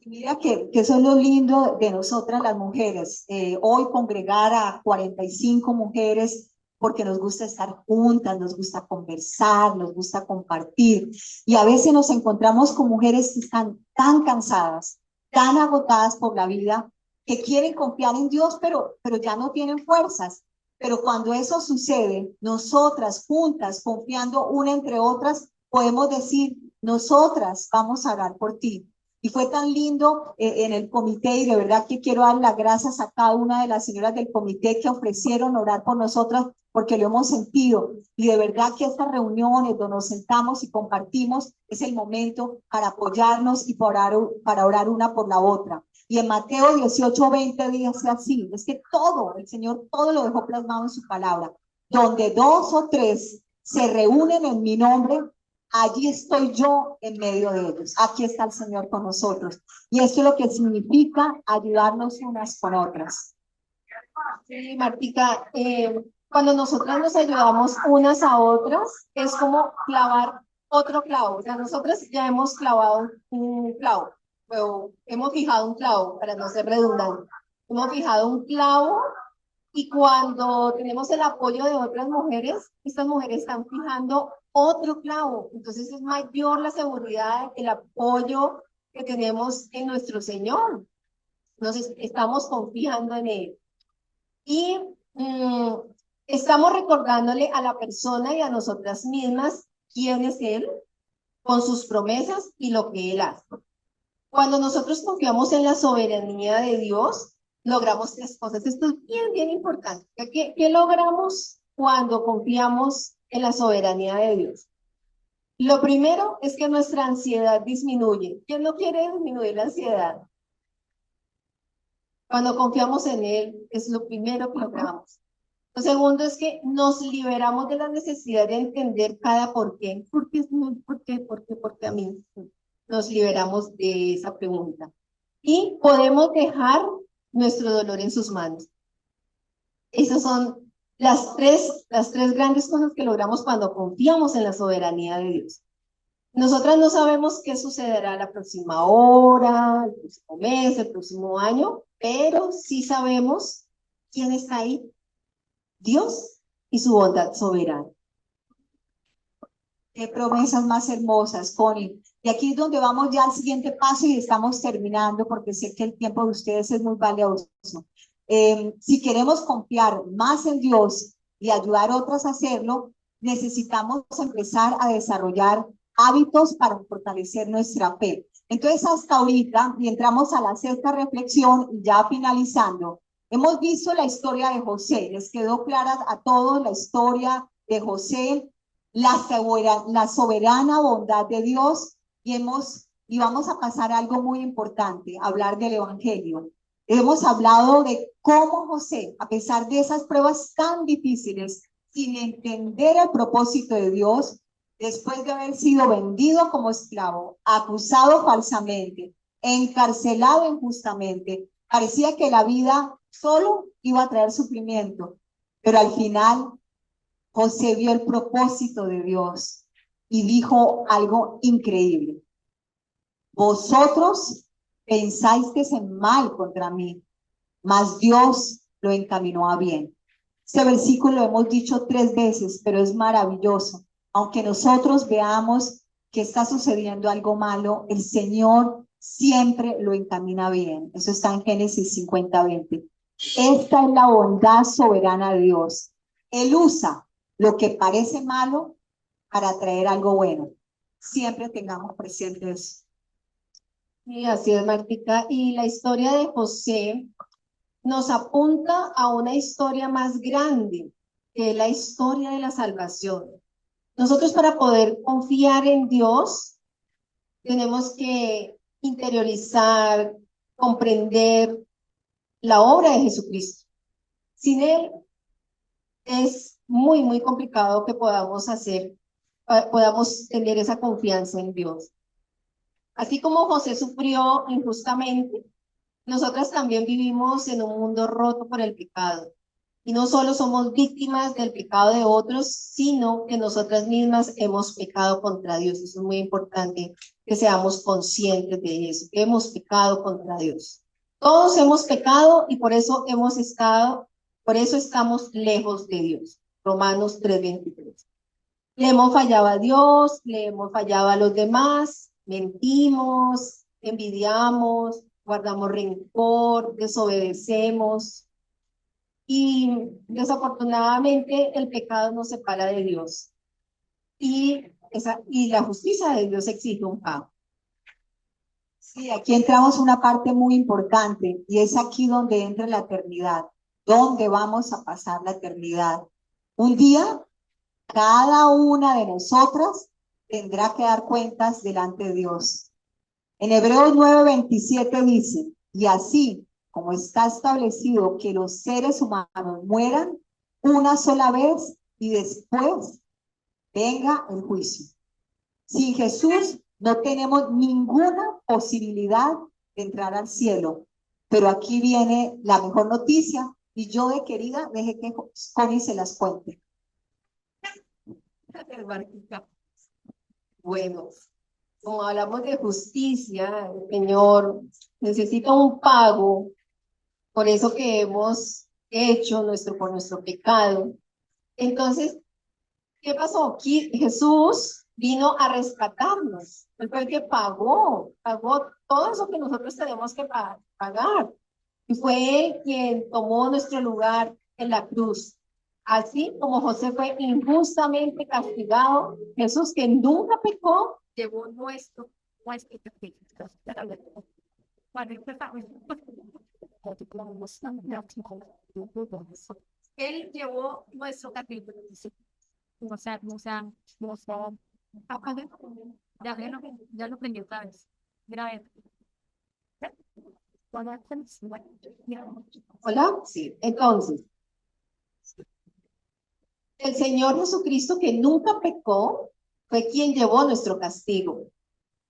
Mira que eso es lo lindo de nosotras las mujeres. Hoy congregar a 45 mujeres porque nos gusta estar juntas, nos gusta conversar, nos gusta compartir. Y a veces nos encontramos con mujeres que están tan cansadas, tan agotadas por la vida, que quieren confiar en Dios, pero ya no tienen fuerzas. Pero cuando eso sucede, nosotras juntas, confiando una entre otras, podemos decir, nosotras vamos a orar por ti. Y fue tan lindo en el comité, y de verdad que quiero dar las gracias a cada una de las señoras del comité que ofrecieron orar por nosotras, porque lo hemos sentido. Y de verdad que estas reuniones donde nos sentamos y compartimos es el momento para apoyarnos y para orar una por la otra. Y en Mateo 18:20 dice así, es que todo, el Señor todo lo dejó plasmado en su palabra. Donde 2 o 3 se reúnen en mi nombre, allí estoy yo en medio de ellos. Aquí está el Señor con nosotros. Y esto es lo que significa ayudarnos unas con otras. Sí, Martica, cuando nosotras nos ayudamos unas a otras, es como clavar otro clavo. O sea, nosotras ya hemos clavado un clavo, o hemos fijado un clavo, para no ser redundante. Hemos fijado un clavo y cuando tenemos el apoyo de otras mujeres, estas mujeres están fijando otro clavo. Entonces es mayor la seguridad, el apoyo que tenemos en nuestro Señor. Entonces estamos confiando en Él. Y estamos recordándole a la persona y a nosotras mismas quién es Él, con sus promesas y lo que Él hace. Cuando nosotros confiamos en la soberanía de Dios, logramos 3 cosas. Esto es bien, bien importante. ¿Qué logramos cuando confiamos en la soberanía de Dios? Lo primero es que nuestra ansiedad disminuye. ¿Quién no quiere disminuir la ansiedad? Cuando confiamos en Él, es lo primero que logramos. Lo segundo es que nos liberamos de la necesidad de entender cada por qué. ¿Por qué? ¿Por qué? ¿Por qué? ¿Por qué a mí? Nos liberamos de esa pregunta. Y podemos dejar nuestro dolor en sus manos. Esas son las tres grandes cosas que logramos cuando confiamos en la soberanía de Dios. Nosotras no sabemos qué sucederá la próxima hora, el próximo mes, el próximo año, pero sí sabemos quién está ahí, Dios y su bondad soberana. Qué promesas más hermosas, Connie. Y aquí es donde vamos ya al siguiente paso y estamos terminando porque sé que el tiempo de ustedes es muy valioso. Si queremos confiar más en Dios y ayudar a otros a hacerlo, necesitamos empezar a desarrollar hábitos para fortalecer nuestra fe. Entonces, hasta ahorita, y entramos a la sexta reflexión, ya finalizando, hemos visto la historia de José. Les quedó clara a todos la historia de José, la soberana bondad de Dios, y vamos a pasar a algo muy importante, hablar del Evangelio. Hemos hablado de cómo José, a pesar de esas pruebas tan difíciles, sin entender el propósito de Dios, después de haber sido vendido como esclavo, acusado falsamente, encarcelado injustamente, parecía que la vida solo iba a traer sufrimiento, pero al final José vio el propósito de Dios y dijo algo increíble. Vosotros pensáis en mal contra mí, mas Dios lo encaminó a bien. Este versículo lo hemos dicho 3 veces, pero es maravilloso. Aunque nosotros veamos que está sucediendo algo malo, el Señor siempre lo encamina bien. Eso está en Génesis 50:20. Esta es la bondad soberana de Dios. Él usa lo que parece malo para traer algo bueno. Siempre tengamos presente eso. Y así es, Martica. Y la historia de José nos apunta a una historia más grande, que es la historia de la salvación. Nosotros para poder confiar en Dios, tenemos que interiorizar, comprender la obra de Jesucristo. Sin Él es muy, muy complicado que podamos tener esa confianza en Dios. Así como José sufrió injustamente, nosotras también vivimos en un mundo roto por el pecado. Y no solo somos víctimas del pecado de otros, sino que nosotras mismas hemos pecado contra Dios. Eso es muy importante que seamos conscientes de eso, que hemos pecado contra Dios. Todos hemos pecado y por eso estamos lejos de Dios. Romanos 3:23. Le hemos fallado a Dios, le hemos fallado a los demás, mentimos, envidiamos, guardamos rencor, desobedecemos. Y desafortunadamente el pecado nos separa de Dios. Y la justicia de Dios exige un pago. Sí, aquí entramos una parte muy importante y es aquí donde entra la eternidad. ¿Dónde vamos a pasar la eternidad? Un día, cada una de nosotras tendrá que dar cuentas delante de Dios. En Hebreos 9:27 dice, y así como está establecido que los seres humanos mueran una sola vez y después venga el juicio. Sin Jesús no tenemos ninguna posibilidad de entrar al cielo. Pero aquí viene la mejor noticia y yo de querida deje que Connie se las cuente. Bueno, como hablamos de justicia, el Señor necesita un pago por eso que hemos hecho por nuestro pecado. Entonces, ¿qué pasó? Aquí Jesús vino a rescatarnos. Él fue el que pagó todo eso que nosotros tenemos que pagar. Y fue él quien tomó nuestro lugar en la cruz. Así como José fue injustamente castigado, Jesús, que nunca pecó, llevó nuestro castigo. Él llevó nuestro castigo. Apaga. Ya lo prendí otra vez. Grave. Hola, sí. Entonces, el Señor Jesucristo, que nunca pecó, fue quien llevó nuestro castigo.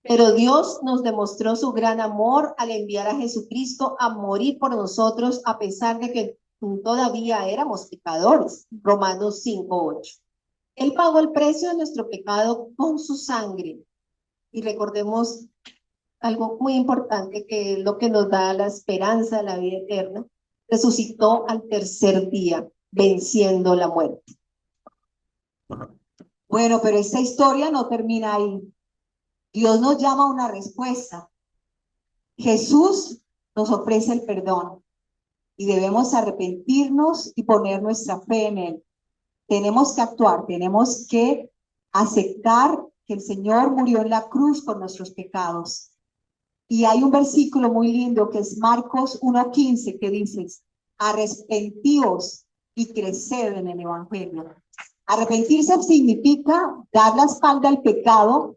Pero Dios nos demostró su gran amor al enviar a Jesucristo a morir por nosotros, a pesar de que todavía éramos pecadores. Romanos 5:8. Él pagó el precio de nuestro pecado con su sangre. Y recordemos algo muy importante, que es lo que nos da la esperanza de la vida eterna. Resucitó al tercer día, venciendo la muerte. Bueno, pero esta historia no termina ahí. Dios nos llama a una respuesta. Jesús nos ofrece el perdón y debemos arrepentirnos y poner nuestra fe en Él. Tenemos que actuar, tenemos que aceptar que el Señor murió en la cruz por nuestros pecados. Y hay un versículo muy lindo que es Marcos 1:15 que dice, arrepentíos y creced en el Evangelio. Arrepentirse significa dar la espalda al pecado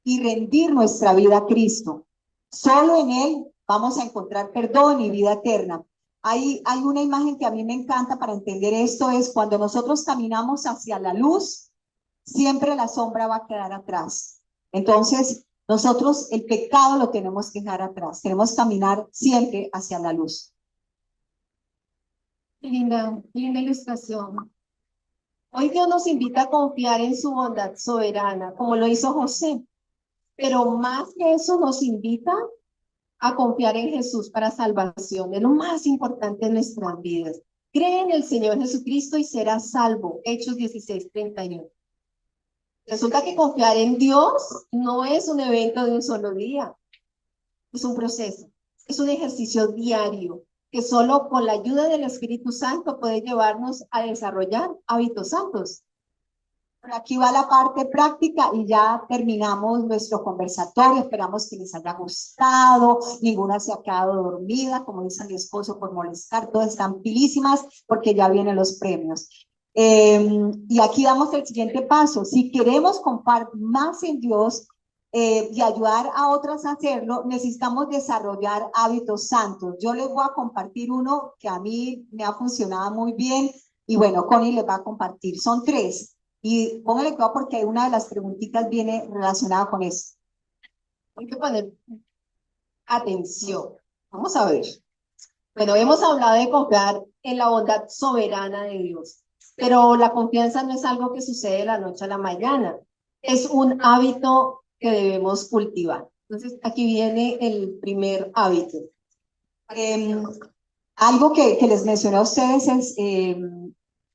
y rendir nuestra vida a Cristo. Solo en Él vamos a encontrar perdón y vida eterna. Hay una imagen que a mí me encanta para entender esto, es cuando nosotros caminamos hacia la luz, siempre la sombra va a quedar atrás. Entonces, nosotros el pecado lo tenemos que dejar atrás, tenemos que caminar siempre hacia la luz. Linda ilustración. Hoy Dios nos invita a confiar en su bondad soberana, como lo hizo José. Pero más que eso, nos invita a confiar en Jesús para salvación. Es lo más importante en nuestras vidas. Cree en el Señor Jesucristo y serás salvo. Hechos 16:31. Resulta que confiar en Dios no es un evento de un solo día. Es un proceso. Es un ejercicio diario que solo con la ayuda del Espíritu Santo puede llevarnos a desarrollar hábitos santos. Por aquí va la parte práctica y ya terminamos nuestro conversatorio. Esperamos que les haya gustado. Ninguna se ha quedado dormida, como dice mi esposo, por molestar. Todas están pilísimas porque ya vienen los premios. Y aquí damos el siguiente paso. Si queremos compartir más en Dios y ayudar a otros a hacerlo, necesitamos desarrollar hábitos santos. Yo les voy a compartir uno que a mí me ha funcionado muy bien y bueno, Connie les va a compartir. Son 3. Y póngale cuidado porque una de las preguntitas viene relacionada con eso. Hay que poner atención. Vamos a ver. Bueno, hemos hablado de confiar en la bondad soberana de Dios, pero la confianza no es algo que sucede de la noche a la mañana. Es un hábito que debemos cultivar. Entonces, aquí viene el primer hábito. Algo que les mencioné a ustedes es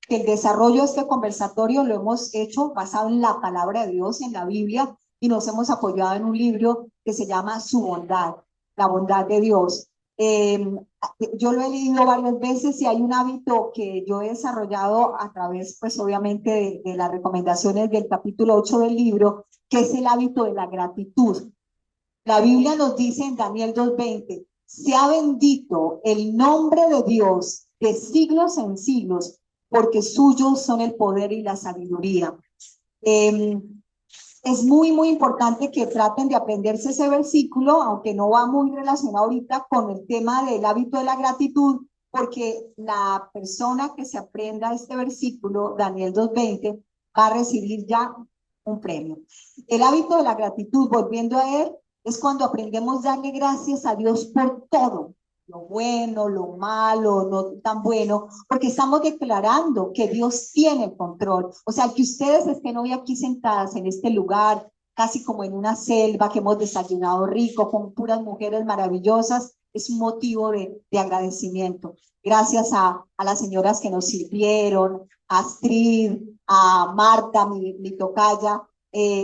que el desarrollo de este conversatorio lo hemos hecho basado en la palabra de Dios, en la Biblia, y nos hemos apoyado en un libro que se llama Su bondad, la bondad de Dios. Yo lo he leído varias veces y hay un hábito que yo he desarrollado a través, pues obviamente, de las recomendaciones del capítulo 8 del libro, que es el hábito de la gratitud. La Biblia nos dice en Daniel 2:20, sea bendito el nombre de Dios de siglos en siglos, porque suyos son el poder y la sabiduría. Es muy importante que traten de aprenderse ese versículo, aunque no va muy relacionado ahorita con el tema del hábito de la gratitud, porque la persona que se aprenda este versículo, Daniel 2:20, va a recibir ya un premio. El hábito de la gratitud, volviendo a él, es cuando aprendemos a darle gracias a Dios por todo, lo bueno, lo malo, no tan bueno, porque estamos declarando que Dios tiene el control. O sea, que ustedes estén hoy aquí sentadas en este lugar, casi como en una selva, que hemos desayunado rico, con puras mujeres maravillosas, es un motivo de agradecimiento. Gracias a las señoras que nos sirvieron, a Astrid, a Marta, mi tocaya,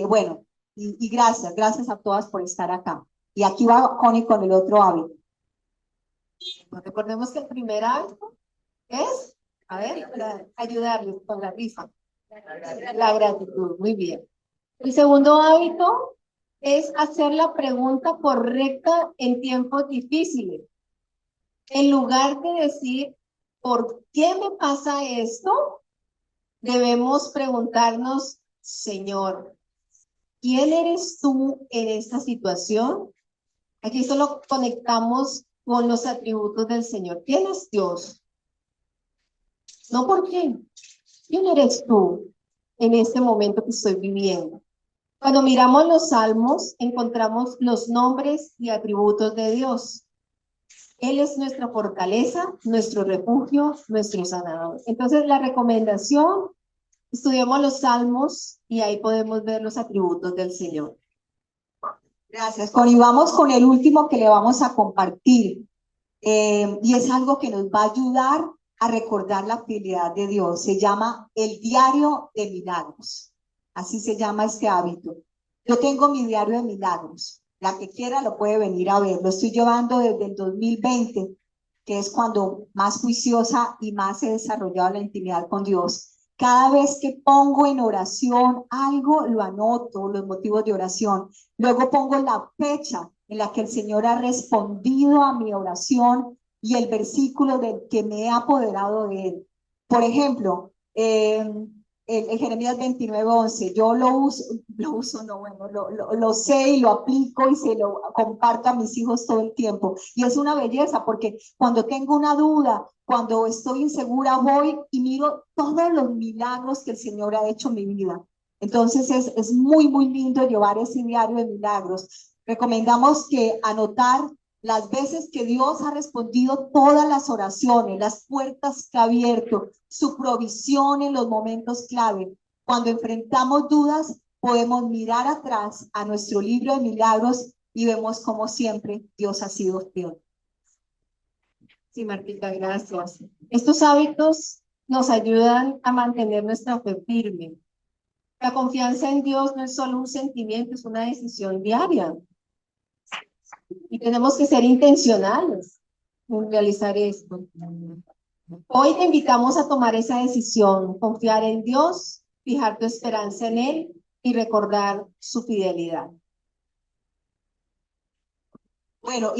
bueno, y gracias a todas por estar acá. Y aquí va Connie con el otro hábito. Recordemos que el primer hábito es, a ver, ayudarles con la risa. La gratitud, muy bien. El segundo hábito es hacer la pregunta correcta en tiempos difíciles. En lugar de decir, ¿por qué me pasa esto? Debemos preguntarnos, Señor, ¿Quién eres tú en esta situación? Aquí solo conectamos con los atributos del Señor. ¿Quién es Dios? No por qué. ¿Quién eres tú en este momento que estoy viviendo? Cuando miramos los salmos, encontramos los nombres y atributos de Dios. Él es nuestra fortaleza, nuestro refugio, nuestro sanador. Entonces, la recomendación, estudiemos los salmos y ahí podemos ver los atributos del Señor. Gracias, Connie. Vamos con el último que le vamos a compartir. Y es algo que nos va a ayudar a recordar la fidelidad de Dios. Se llama el diario de milagros. Así se llama este hábito. Yo tengo mi diario de milagros. La que quiera lo puede venir a ver. Lo estoy llevando desde el 2020, que es cuando más juiciosa y más he desarrollado la intimidad con Dios. Cada vez que pongo en oración algo, lo anoto, los motivos de oración. Luego pongo la fecha en la que el Señor ha respondido a mi oración y el versículo del que me he apoderado de él. Por ejemplo, el Jeremías 29:11, yo lo sé y lo aplico y se lo comparto a mis hijos todo el tiempo. Y es una belleza porque cuando tengo una duda, cuando estoy insegura, voy y miro todos los milagros que el Señor ha hecho en mi vida. Entonces es muy, muy lindo llevar ese diario de milagros. Recomendamos que anotar las veces que Dios ha respondido todas las oraciones, las puertas que ha abierto, su provisión en los momentos clave. Cuando enfrentamos dudas, podemos mirar atrás a nuestro libro de milagros y vemos como siempre Dios ha sido fiel. Sí, Martita, gracias. Estos hábitos nos ayudan a mantener nuestra fe firme. La confianza en Dios no es solo un sentimiento, es una decisión diaria. Y tenemos que ser intencionales en realizar esto. Hoy te invitamos a tomar esa decisión, confiar en Dios, fijar tu esperanza en Él y recordar su fidelidad. Bueno,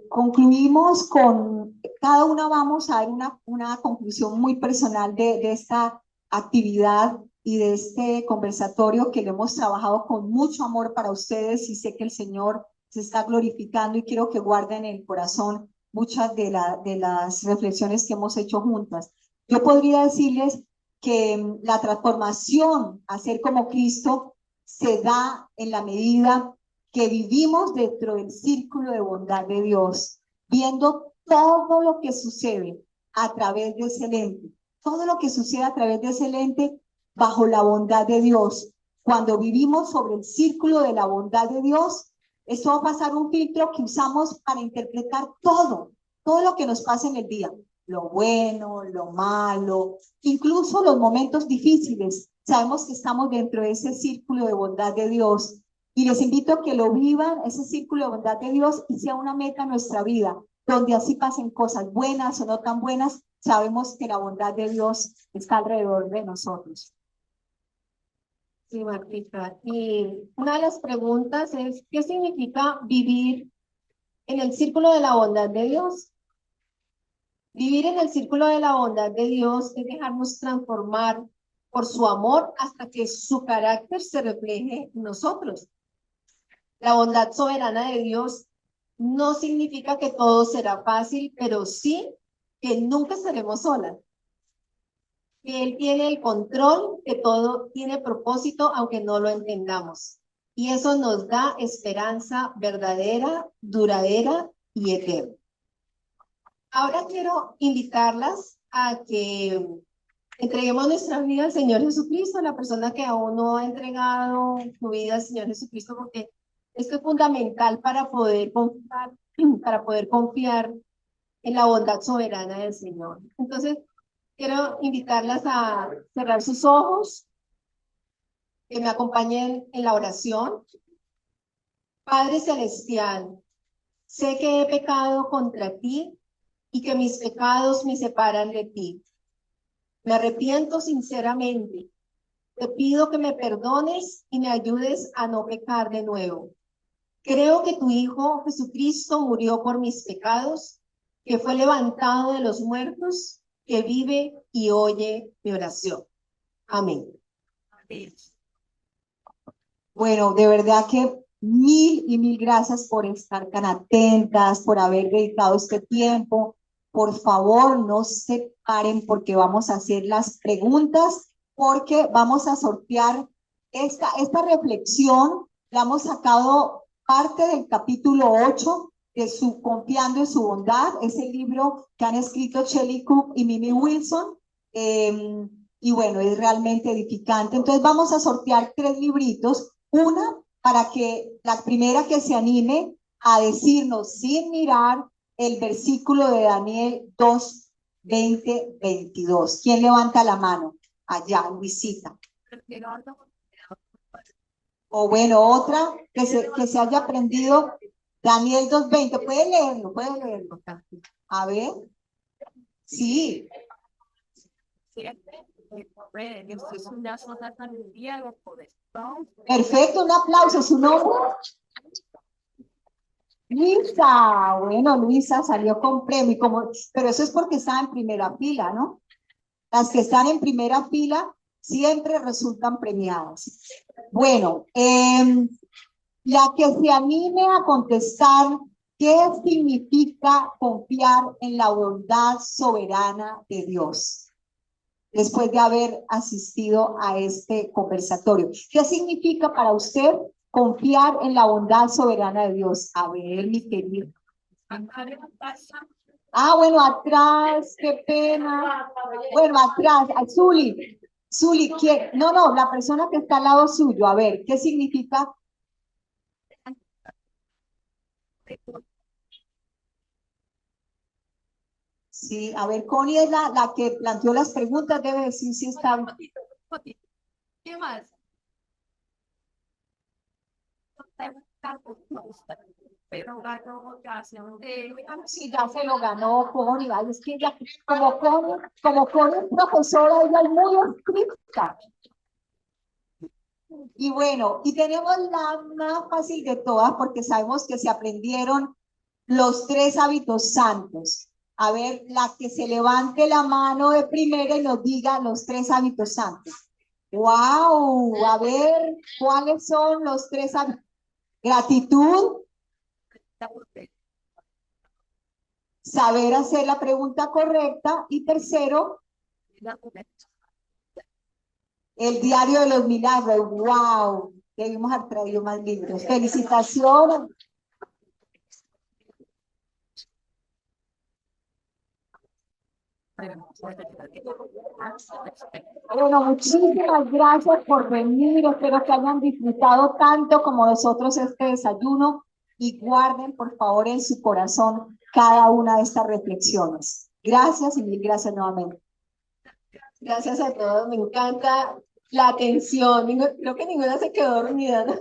concluimos con, cada una vamos a dar una conclusión muy personal de esta actividad y de este conversatorio que lo hemos trabajado con mucho amor para ustedes y sé que el Señor se está glorificando y quiero que guarden en el corazón muchas de las reflexiones que hemos hecho juntas. Yo podría decirles que la transformación a ser como Cristo se da en la medida que vivimos dentro del círculo de bondad de Dios, viendo todo lo que sucede a través de ese lente, todo lo que sucede a través de ese lente bajo la bondad de Dios. Cuando vivimos sobre el círculo de la bondad de Dios, esto va a pasar un filtro que usamos para interpretar todo lo que nos pasa en el día, lo bueno, lo malo, incluso los momentos difíciles. Sabemos que estamos dentro de ese círculo de bondad de Dios. Y les invito a que lo vivan, ese círculo de bondad de Dios, y sea una meta en nuestra vida, donde así pasen cosas buenas o no tan buenas, sabemos que la bondad de Dios está alrededor de nosotros. Sí, Martita. Y una de las preguntas es, ¿qué significa vivir en el círculo de la bondad de Dios? Vivir en el círculo de la bondad de Dios es dejarnos transformar por su amor hasta que su carácter se refleje en nosotros. La bondad soberana de Dios no significa que todo será fácil, pero sí que nunca estaremos solas. Que Él tiene el control, que todo tiene propósito, aunque no lo entendamos. Y eso nos da esperanza verdadera, duradera y eterna. Ahora quiero invitarlas a que entreguemos nuestra vida al Señor Jesucristo, a la persona que aún no ha entregado su vida al Señor Jesucristo, porque esto es fundamental para poder confiar en la bondad soberana del Señor. Entonces, quiero invitarlas a cerrar sus ojos, que me acompañen en la oración. Padre Celestial, sé que he pecado contra ti y que mis pecados me separan de ti. Me arrepiento sinceramente. Te pido que me perdones y me ayudes a no pecar de nuevo. Creo que tu Hijo Jesucristo murió por mis pecados, que fue levantado de los muertos, que vive y oye mi oración. Amén. Amén. Bueno, de verdad que mil y mil gracias por estar tan atentas, por haber dedicado este tiempo. Por favor, no se paren porque vamos a hacer las preguntas, porque vamos a sortear esta reflexión. La hemos sacado parte del capítulo 8 de su Confiando en su bondad, ese libro que han escrito Shelley Cook y Mimi Wilson. Y bueno, es realmente edificante. Entonces vamos a sortear 3 libritos. Una, para que la primera que se anime a decirnos sin mirar el versículo de Daniel 2, 20, 22. ¿Quién levanta la mano? Allá, Luisita. O bueno, otra que se haya aprendido Daniel 2:20. Puede leerlo, puede leerlo. A ver. Sí. Perfecto, un aplauso. ¿Su nombre? Luisa. Bueno, Luisa salió con premio, pero eso es porque está en primera fila, ¿no? Las que están en primera fila siempre resultan premiadas. Bueno, la que se anime a contestar, ¿qué significa confiar en la bondad soberana de Dios? Después de haber asistido a este conversatorio. ¿Qué significa para usted confiar en la bondad soberana de Dios? A ver, mi querido. Ah, bueno, atrás, qué pena. Bueno, atrás, Zuli. Zuli, ¿quién? No, la persona que está al lado suyo. A ver, ¿qué significa? Sí, a ver, Connie es la que planteó las preguntas, debe decir si está. ¿Qué más? Pero ganó ocasión de... Sí, ya se lo ganó Connie, ay, es que ella, como Connie es profesora, ella es muy estricta. Y bueno, y tenemos la más fácil de todas porque sabemos que se aprendieron los 3 hábitos santos. A ver, la que se levante la mano de primera y nos diga los 3 hábitos santos. ¡Wow! A ver, ¿cuáles son los 3 hábitos? Gratitud, saber hacer la pregunta correcta y tercero, el diario de los milagros. ¡Wow! Debimos haber traído más libros. Felicitaciones. Bueno, muchísimas gracias por venir. Espero que hayan disfrutado tanto como nosotros este desayuno y guarden, por favor, en su corazón cada una de estas reflexiones. Gracias y mil gracias nuevamente. Gracias a todos, me encanta la atención. Creo que ninguna se quedó dormida, ¿no?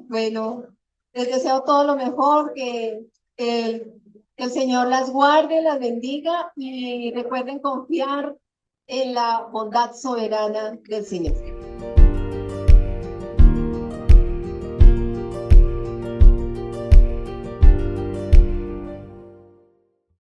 Bueno, les deseo todo lo mejor, que el Señor las guarde, las bendiga y recuerden confiar en la bondad soberana del Señor.